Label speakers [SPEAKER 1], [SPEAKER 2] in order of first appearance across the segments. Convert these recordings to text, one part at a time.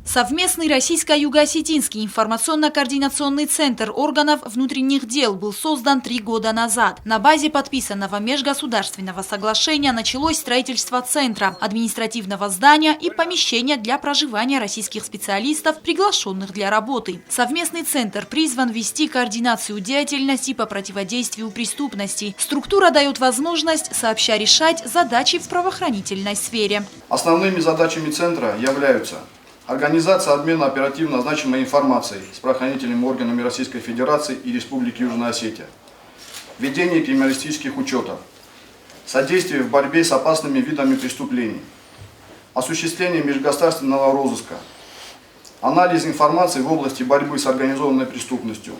[SPEAKER 1] Совместный российско-юго-осетинский информационно-координационный центр органов внутренних дел был создан 3 года назад. На базе подписанного межгосударственного соглашения началось строительство центра, административного здания и помещения для проживания российских специалистов, приглашенных для работы. Совместный центр призван вести координацию деятельности по противодействию преступности. Структура дает возможность сообща решать задачи в правоохранительной сфере.
[SPEAKER 2] Основными задачами центра являются организация обмена оперативно значимой информацией с правоохранительными органами Российской Федерации и Республики Южная Осетия, ведение криминалистических учетов, содействие в борьбе с опасными видами преступлений, осуществление межгосударственного розыска, анализ информации в области борьбы с организованной преступностью,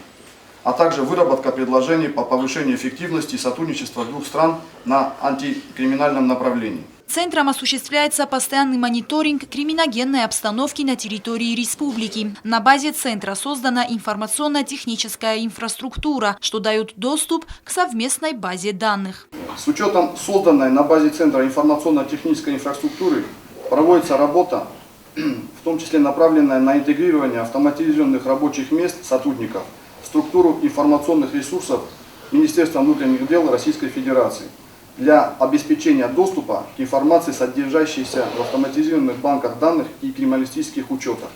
[SPEAKER 2] а также выработка предложений по повышению эффективности сотрудничества двух стран на антикриминальном направлении.
[SPEAKER 1] Центром осуществляется постоянный мониторинг криминогенной обстановки на территории республики. На базе центра создана информационно-техническая инфраструктура, что дает доступ к совместной базе данных.
[SPEAKER 2] С учетом созданной на базе центра информационно-технической инфраструктуры проводится работа, в том числе направленная на интегрирование автоматизированных рабочих мест сотрудников в структуру информационных ресурсов Министерства внутренних дел Российской Федерации для обеспечения доступа к информации, содержащейся в автоматизированных банках данных и криминалистических учетах.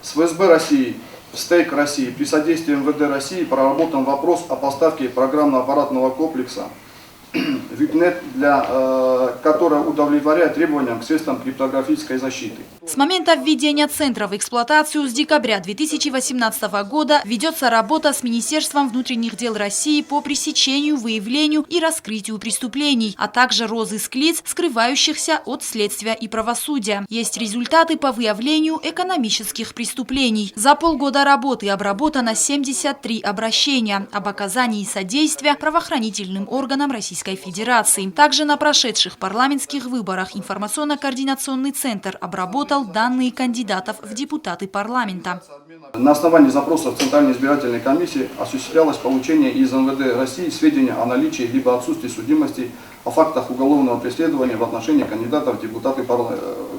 [SPEAKER 2] С ФСБ России, СТЭК России при содействии МВД России проработан вопрос о поставке программно-аппаратного комплекса ВИПНет, которая удовлетворяет требованиям к средствам криптографической защиты.
[SPEAKER 1] С момента введения центра в эксплуатацию с декабря 2018 года ведется работа с Министерством внутренних дел России по пресечению, выявлению и раскрытию преступлений, а также розыск лиц, скрывающихся от следствия и правосудия. Есть результаты по выявлению экономических преступлений. За полгода работы обработано 73 обращения об оказании содействия правоохранительным органам Российской Федерации. Также на прошедших парламентских выборах информационно-координационный центр обработал данные кандидатов в депутаты парламента.
[SPEAKER 2] На основании запросов Центральной избирательной комиссии осуществлялось получение из МВД России сведения о наличии либо отсутствии судимости о фактах уголовного преследования в отношении кандидатов в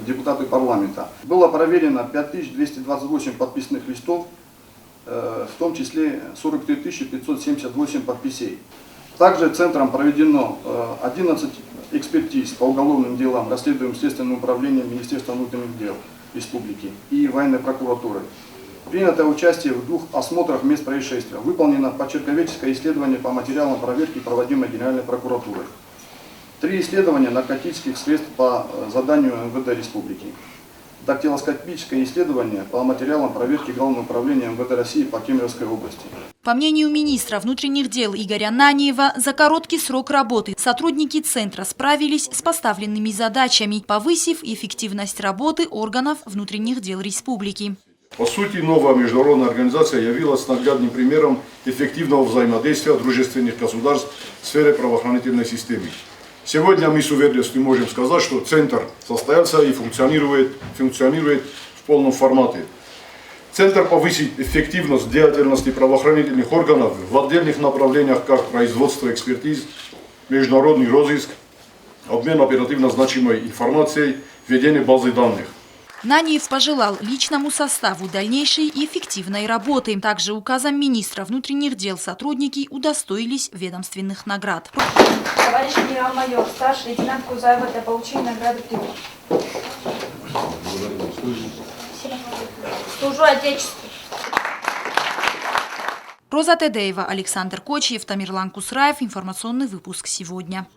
[SPEAKER 2] депутаты парламента. Было проверено 5228 подписных листов, в том числе 43 578 подписей. Также Центром проведено 11 экспертиз по уголовным делам, расследуемым Следственным управлением Министерства внутренних дел Республики и военной прокуратуры. Принято участие в 2 осмотрах мест происшествия. Выполнено почерковедческое исследование по материалам проверки, проводимой Генеральной прокуратурой. 3 исследования наркотических средств по заданию МВД Республики. Дактилоскопическое исследование по материалам проверки Главного управления МВД России по Кемеровской области.
[SPEAKER 1] По мнению министра внутренних дел Игоря Наниева, за короткий срок работы сотрудники центра справились с поставленными задачами, повысив эффективность работы органов внутренних дел республики.
[SPEAKER 3] По сути, новая международная организация явилась наглядным примером эффективного взаимодействия дружественных государств в сфере правоохранительной системы. Сегодня мы с уверенностью можем сказать, что центр состоялся и функционирует в полном формате. Центр повысит эффективность деятельности правоохранительных органов в отдельных направлениях, как производство экспертиз, международный розыск, обмен оперативно значимой информацией, ведение базы данных.
[SPEAKER 1] Наниев пожелал личному составу дальнейшей и эффективной работы. Также указом министра внутренних дел сотрудники удостоились ведомственных наград.
[SPEAKER 4] Товарищ генерал-майор, старший лейтенант Кузаева для получения награды «Трибун». Служу Отечеству.
[SPEAKER 1] Роза Тедеева, Александр Кочиев, Тамерлан Кусраев. Информационный выпуск сегодня.